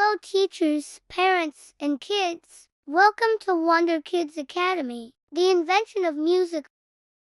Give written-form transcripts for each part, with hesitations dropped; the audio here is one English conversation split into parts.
Hello teachers, parents, and kids. Welcome to Wonder Kids Academy. The invention of music.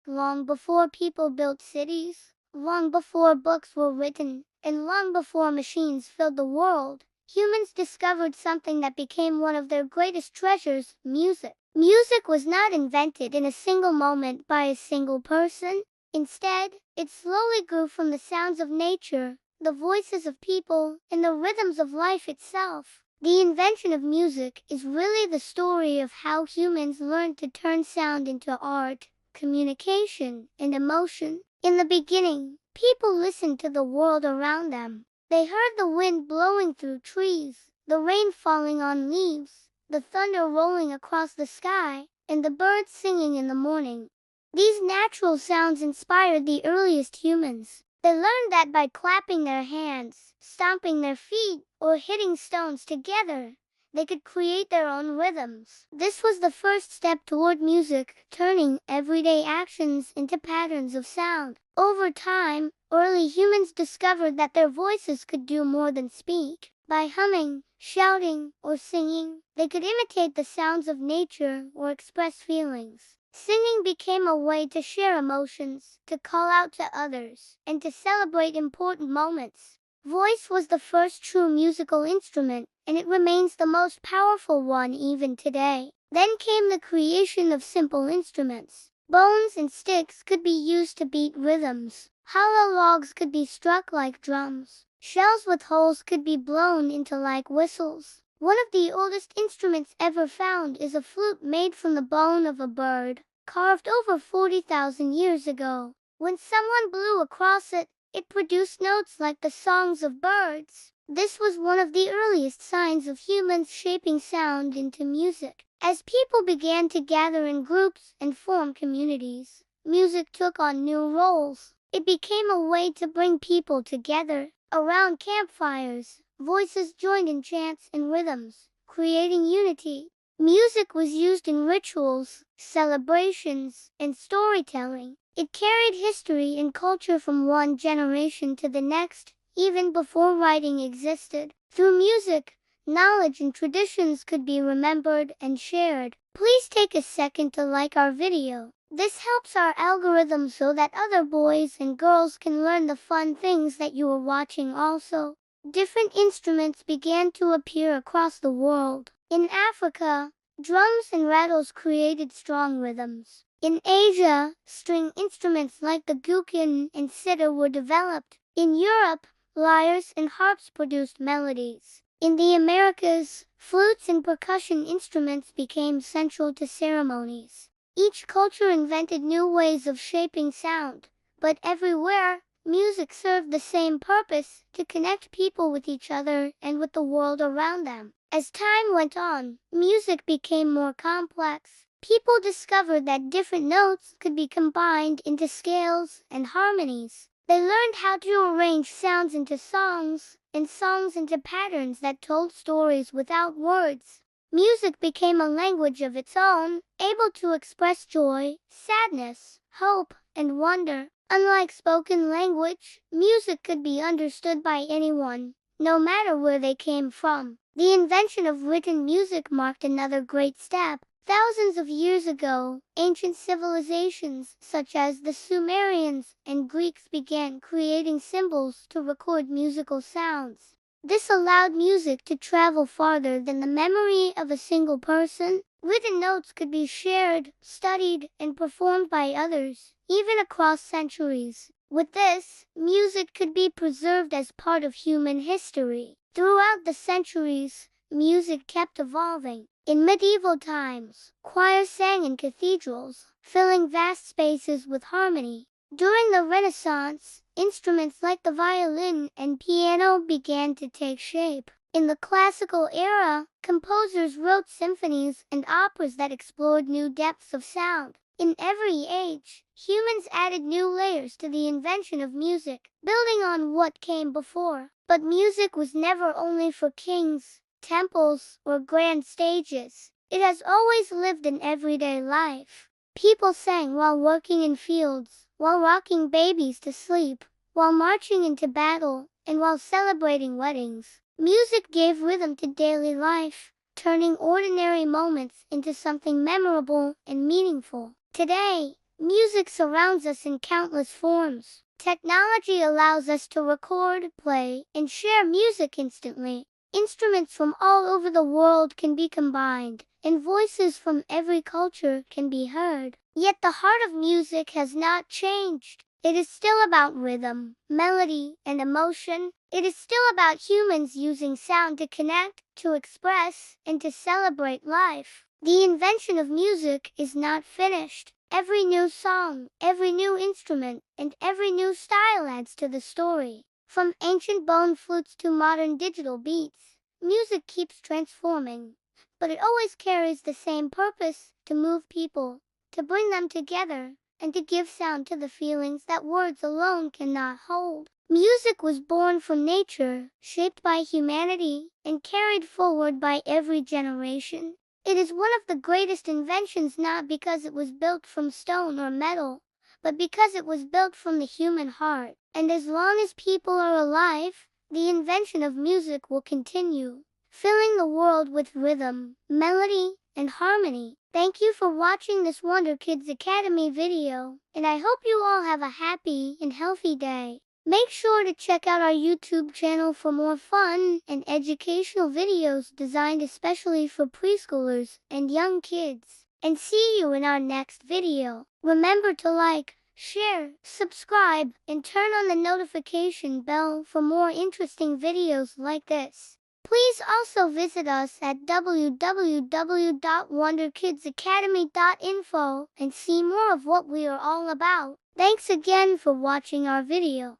Long before people built cities, long before books were written, and long before machines filled the world, humans discovered something that became one of their greatest treasures: music. Music was not invented in a single moment by a single person. Instead, it slowly grew from the sounds of nature, the voices of people, and the rhythms of life itself. The invention of music is really the story of how humans learned to turn sound into art, communication, and emotion. In the beginning, people listened to the world around them. They heard the wind blowing through trees, the rain falling on leaves, the thunder rolling across the sky, and the birds singing in the morning. These natural sounds inspired the earliest humans. They learned that by clapping their hands, stomping their feet, or hitting stones together, they could create their own rhythms. This was the first step toward music, turning everyday actions into patterns of sound. Over time, early humans discovered that their voices could do more than speak. By humming, shouting, or singing, they could imitate the sounds of nature or express feelings. Singing became a way to share emotions, to call out to others, and to celebrate important moments. Voice was the first true musical instrument, and it remains the most powerful one even today. Then came the creation of simple instruments. Bones and sticks could be used to beat rhythms. Hollow logs could be struck like drums. Shells with holes could be blown into like whistles. One of the oldest instruments ever found is a flute made from the bone of a bird, carved over 40,000 years ago. When someone blew across it, it produced notes like the songs of birds. This was one of the earliest signs of humans shaping sound into music. As people began to gather in groups and form communities, music took on new roles. It became a way to bring people together. Around campfires, voices joined in chants and rhythms, creating unity. Music was used in rituals, celebrations, and storytelling. It carried history and culture from one generation to the next, even before writing existed. Through music, knowledge and traditions could be remembered and shared. Please take a second to like our video. This helps our algorithm so that other boys and girls can learn the fun things that you are watching also. Different instruments began to appear across the world. In Africa, drums and rattles created strong rhythms. In Asia, string instruments like the guqin and sitar were developed. In Europe, lyres and harps produced melodies. In the Americas, flutes and percussion instruments became central to ceremonies. Each culture invented new ways of shaping sound, but everywhere, music served the same purpose: to connect people with each other and with the world around them. As time went on, music became more complex. People discovered that different notes could be combined into scales and harmonies. They learned how to arrange sounds into songs, and songs into patterns that told stories without words. Music became a language of its own, able to express joy, sadness, hope, and wonder. Unlike spoken language, music could be understood by anyone, no matter where they came from. The invention of written music marked another great step. Thousands of years ago, ancient civilizations such as the Sumerians and Greeks began creating symbols to record musical sounds. This allowed music to travel farther than the memory of a single person. Written notes could be shared, studied, and performed by others, even across centuries. With this, music could be preserved as part of human history. Throughout the centuries, music kept evolving. In medieval times, choirs sang in cathedrals, filling vast spaces with harmony. During the Renaissance, instruments like the violin and piano began to take shape. In the classical era, composers wrote symphonies and operas that explored new depths of sound. In every age, humans added new layers to the invention of music, building on what came before. But music was never only for kings, temples, or grand stages. It has always lived in everyday life. People sang while working in fields, while rocking babies to sleep, while marching into battle, and while celebrating weddings. Music gave rhythm to into daily life, turning ordinary moments into something memorable and meaningful. Today, music surrounds us in countless forms. Technology allows us to record, play, and share music instantly. Instruments from all over the world can be combined, and voices from every culture can be heard. Yet the heart of music has not changed. It is still about rhythm, melody, and emotion. It is still about humans using sound to connect, to express, and to celebrate life. The invention of music is not finished. Every new song, every new instrument, and every new style adds to the story. From ancient bone flutes to modern digital beats, music keeps transforming. But it always carries the same purpose: to move people, to bring them together, and to give sound to the feelings that words alone cannot hold. Music was born from nature, shaped by humanity, and carried forward by every generation. It is one of the greatest inventions not because it was built from stone or metal, but because it was built from the human heart. And as long as people are alive, the invention of music will continue, filling the world with rhythm, melody, and harmony. Thank you for watching this Wonder Kids Academy video, and I hope you all have a happy and healthy day. Make sure to check out our YouTube channel for more fun and educational videos designed especially for preschoolers and young kids. And see you in our next video. Remember to like, share, subscribe, and turn on the notification bell for more interesting videos like this. Please also visit us at www.wonderkidsacademy.info and see more of what we are all about. Thanks again for watching our video.